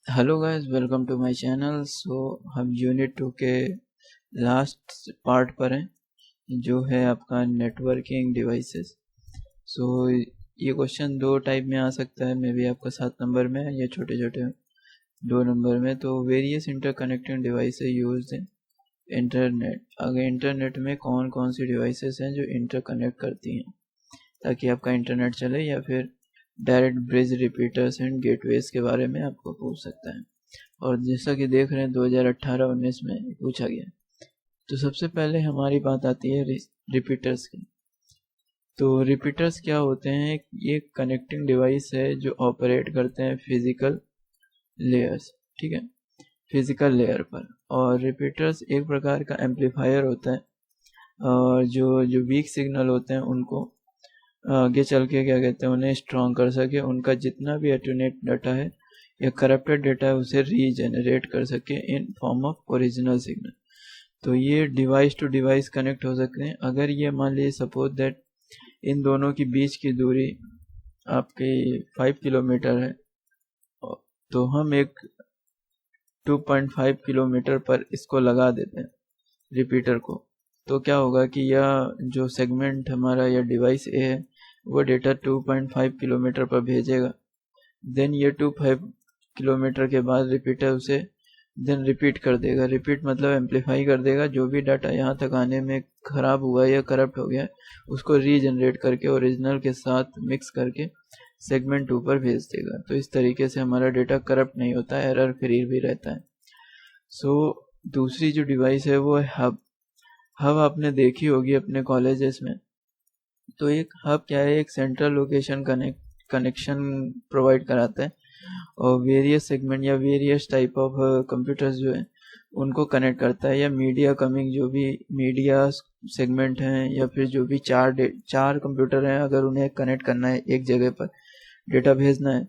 Hello guys, welcome to my channel. हम unit 2 के last part पर हैं, जो है आपका नेटवर्किंग डिवाइसेस। ये क्वेश्चन दो टाइप में आ सकता है, मे बी आपका 7 नंबर में या छोटे छोटे 2 नंबर में। तो various interconnecting devices used in internet. अगर इंटरनेट में कौन कौन सी डिवाइसेस हैं जो इंटरकनेक्ट करती हैं ताकि आपका इंटरनेट चले, या फिर direct bridge repeaters and gateways के बारे में आपको पूछ सकता है। और जैसा कि देख रहे हैं 2018-19 में पूछा गया। तो सबसे पहले हमारी बात आती है रिपीटर्स की। तो रिपीटर्स क्या होते हैं? ये कनेक्टिंग डिवाइस है जो ऑपरेट करते हैं फिजिकल लेयर्स, ठीक है, फिजिकल लेयर पर। और रिपीटर्स एक प्रकार का एम्पलीफायर होता है, और जो वीक सिग्नल होते हैं उनको आगे चल के क्या कहते हैं, उन्हें स्ट्रॉन्ग कर सके, उनका जितना भी एटोनेट डाटा है या करप्टेड डाटा है उसे रीजेनरेट कर सके in form of original signal. तो ये डिवाइस टू डिवाइस कनेक्ट हो सकते हैं। अगर ये मान लीजिए सपोज दैट इन दोनों की बीच की दूरी आपकी 5 किलोमीटर है, तो हम एक 2.5 किलोमीटर पर इसको लगा देते हैं रिपीटर को। तो क्या होगा कि यह जो सेगमेंट हमारा या डिवाइस ए है वो डेटा 2.5 किलोमीटर पर भेजेगा। देन ये 2.5 किलोमीटर के बाद रिपीटर उसे देन रिपीट कर देगा। रिपीट मतलब एम्पलीफाई कर देगा। जो भी डाटा यहाँ तक आने में ख़राब हुआ या करप्ट हो गया उसको रीजनरेट करके ओरिजिनल के साथ मिक्स करके सेगमेंट 2 पर भेज देगा। तो इस तरीके से हमारा डेटा करप्ट नहीं होता है, एरर फ्री भी रहता है। दूसरी जो डिवाइस है वो है हब। हब आपने देखी होगी अपने कॉलेजेस में। तो एक हब क्या है? एक सेंट्रल लोकेशन कनेक्शन प्रोवाइड कराता है और वेरियस सेगमेंट या वेरियस टाइप ऑफ कंप्यूटर्स जो है उनको कनेक्ट करता है, या मीडिया कमिंग जो भी मीडिया सेगमेंट हैं, या फिर जो भी चार कंप्यूटर हैं, अगर उन्हें कनेक्ट करना है एक जगह पर डेटा भेजना है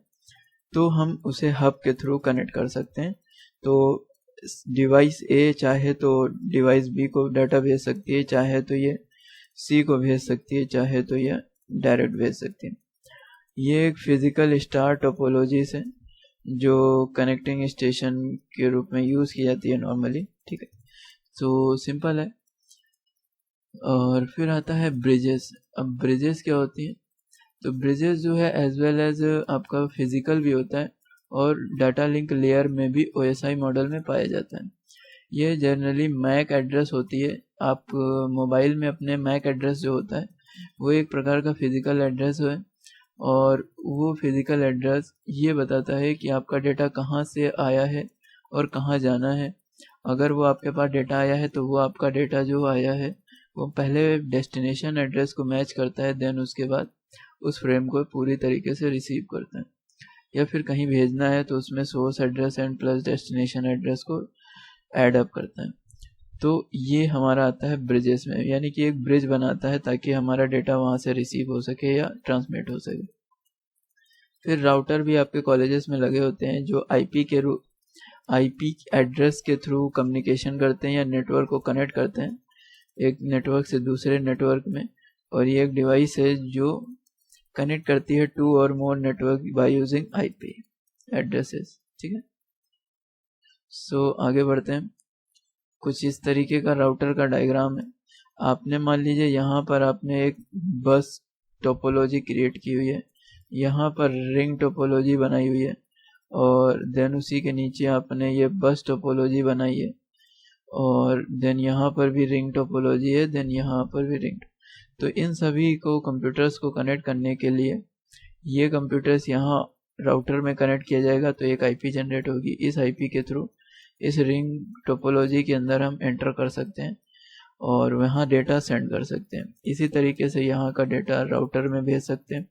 तो हम उसे हब के थ्रू कनेक्ट कर सकते हैं। तो डिवाइस ए चाहे तो डिवाइस बी को डाटा भेज सकती है, चाहे तो ये सी को भेज सकती है, चाहे तो ये डायरेक्ट भेज सकती है। ये एक फिजिकल स्टार टोपोलॉजी है जो कनेक्टिंग स्टेशन के रूप में यूज़ की जाती है नॉर्मली, ठीक है। तो सिंपल है। और फिर आता है ब्रिजेस। अब ब्रिजेस क्या होती हैं? तो ब्रिजेस जो है एज वेल एज आपका फिजिकल भी होता है और डाटा लिंक लेयर में भी OSI मॉडल में पाया जाता है। ये जनरली मैक एड्रेस होती है। आप मोबाइल में अपने मैक एड्रेस जो होता है वो एक प्रकार का फिजिकल एड्रेस है, और वो फिजिकल एड्रेस ये बताता है कि आपका डेटा कहाँ से आया है और कहाँ जाना है। अगर वो आपके पास डेटा आया है तो वो आपका डेटा जो आया है वो पहले डेस्टिनेशन एड्रेस को मैच करता है, देन उसके बाद उस फ्रेम को पूरी तरीके से रिसीव करता है। या फिर कहीं भेजना है तो उसमें source address and plus destination address को ऐड अप करता है। तो ये हमारा आता है ब्रिजेस में, यानी कि एक ब्रिज बनाता है ताकि हमारा डेटा वहाँ से रिसीव हो सके या ट्रांसमिट हो सके। फिर राउटर भी आपके कॉलेजेस में लगे होते हैं जो आईपी एड्रेस के थ्रू कम्युनिकेशन करते हैं या नेटवर्क को कनेक्ट करते हैं एक नेटवर्क से दूसरे नेटवर्क में। और ये एक डिवाइस है जो कनेक्ट करती है 2 और more network by using IP addresses, ठीक है। आगे बढ़ते हैं। कुछ इस तरीके का राउटर का डायग्राम है। आपने मान लीजिए यहाँ पर आपने एक बस टोपोलॉजी क्रिएट की हुई है, यहाँ पर रिंग टोपोलॉजी बनाई हुई है, और देन उसी के नीचे आपने ये बस टोपोलॉजी बनाई है, और देन यहाँ पर भी रिंग टोपोलॉजी है, देन यहाँ पर भी रिंग। तो इन सभी को कंप्यूटर्स को कनेक्ट करने के लिए ये कंप्यूटर्स यहाँ राउटर में कनेक्ट किया जाएगा तो एक आईपी जनरेट होगी। इस आईपी के थ्रू इस रिंग टोपोलॉजी के अंदर हम एंटर कर सकते हैं और वहाँ डेटा सेंड कर सकते हैं। इसी तरीके से यहाँ का डेटा राउटर में भेज सकते हैं,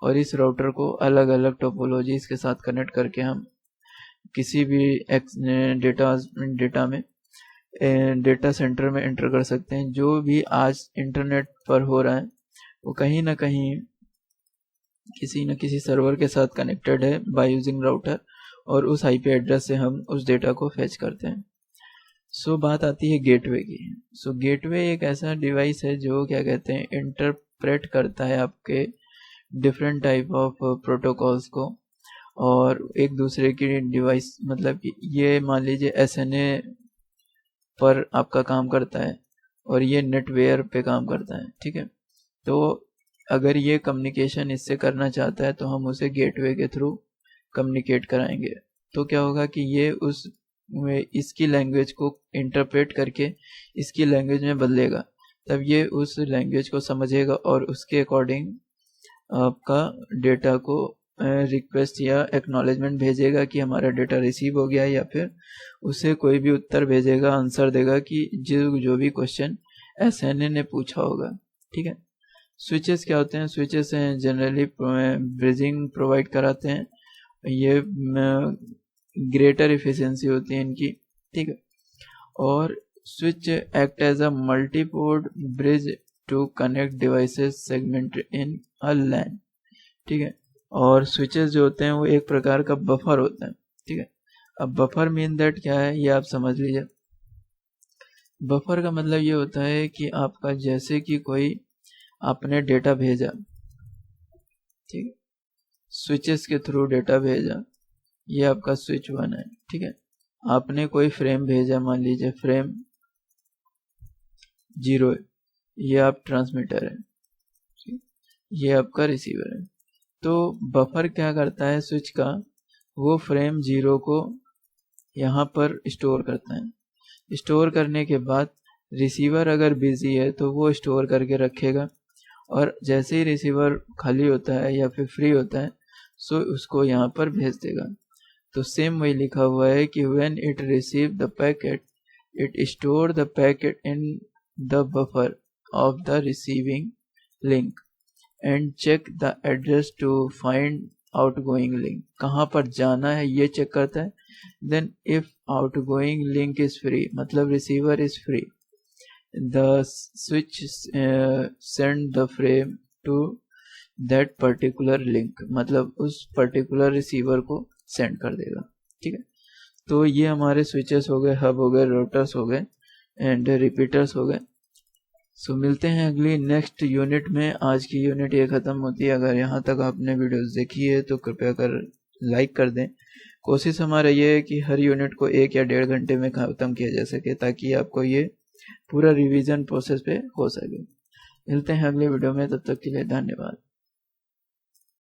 और इस राउटर को अलग अलग टोपोलॉजीज के साथ कनेक्ट करके हम किसी भी डेटा में डेटा सेंटर में एंटर कर सकते हैं। जो भी आज इंटरनेट पर हो रहा है वो कहीं ना कहीं किसी न किसी सर्वर के साथ कनेक्टेड है बाय यूजिंग राउटर, और उस आईपी एड्रेस से हम उस डेटा को फेच करते हैं। बात आती है गेटवे की। गेटवे एक ऐसा डिवाइस है जो क्या कहते हैं इंटरप्रेट करता है आपके डिफरेंट टाइप ऑफ प्रोटोकॉल्स को, और एक दूसरे की डिवाइस, मतलब ये मान लीजिए SNA पर आपका काम करता है और ये नेटवेयर पे काम करता है, ठीक है। तो अगर ये कम्युनिकेशन इससे करना चाहता है तो हम उसे गेटवे के थ्रू कम्युनिकेट कराएंगे। तो क्या होगा कि ये इसकी लैंग्वेज को इंटरप्रेट करके इसकी लैंग्वेज में बदलेगा, तब ये उस लैंग्वेज को समझेगा और उसके अकॉर्डिंग आपका डेटा को रिक्वेस्ट या एक्नॉलेजमेंट भेजेगा कि हमारा डेटा रिसीव हो गया, या फिर उसे कोई भी उत्तर भेजेगा, आंसर देगा कि जो भी क्वेश्चन SNA ने पूछा होगा, ठीक है। स्विचेस क्या होते हैं? स्विचेस जनरली ब्रिजिंग प्रोवाइड कराते हैं, ये ग्रेटर एफिशिएंसी होती है इनकी, ठीक है। और switch act as a multiport bridge to connect devices segmented in a LAN, ठीक है। और स्विचेस जो होते हैं वो एक प्रकार का बफर होता है, ठीक है। अब बफर मीन दैट क्या है ये आप समझ लीजिए। बफर का मतलब ये होता है कि आपका जैसे कि कोई आपने डेटा भेजा, ठीक है, स्विचेस के थ्रू डेटा भेजा, ये आपका स्विच 1 है, ठीक है। आपने कोई फ्रेम भेजा, मान लीजिए फ्रेम 0 है, ये आप ट्रांसमीटर है, ये आपका रिसीवर है। तो बफर क्या करता है स्विच का, वो फ्रेम 0 को यहाँ पर स्टोर करता है। स्टोर करने के बाद रिसीवर अगर बिजी है तो वो स्टोर करके रखेगा, और जैसे ही रिसीवर खाली होता है या फिर फ्री होता है सो उसको यहाँ पर भेज देगा। तो सेम वही लिखा हुआ है कि when it receive the packet it store the packet in the buffer of the receiving link and check the address to find outgoing link। कहाँ पर जाना है ये चेक करता है। then if outgoing link is free, मतलब receiver is free, the switch send the frame to that particular link, मतलब उस particular receiver को सेंड कर देगा, ठीक है। तो ये हमारे स्विचेस हो गए, हब हो गए, रोटर्स हो गए एंड रिपीटर्स हो गए। सो मिलते हैं अगली नेक्स्ट यूनिट में। आज की यूनिट ये ख़त्म होती है। अगर यहाँ तक आपने वीडियोस देखी है तो कृपया कर लाइक कर दें। कोशिश हमारा ये है कि हर यूनिट को 1 या 1.5 घंटे में ख़त्म किया जा सके, ताकि आपको ये पूरा रिवीजन प्रोसेस पे हो सके। मिलते हैं अगले वीडियो में, तब तक के लिए धन्यवाद।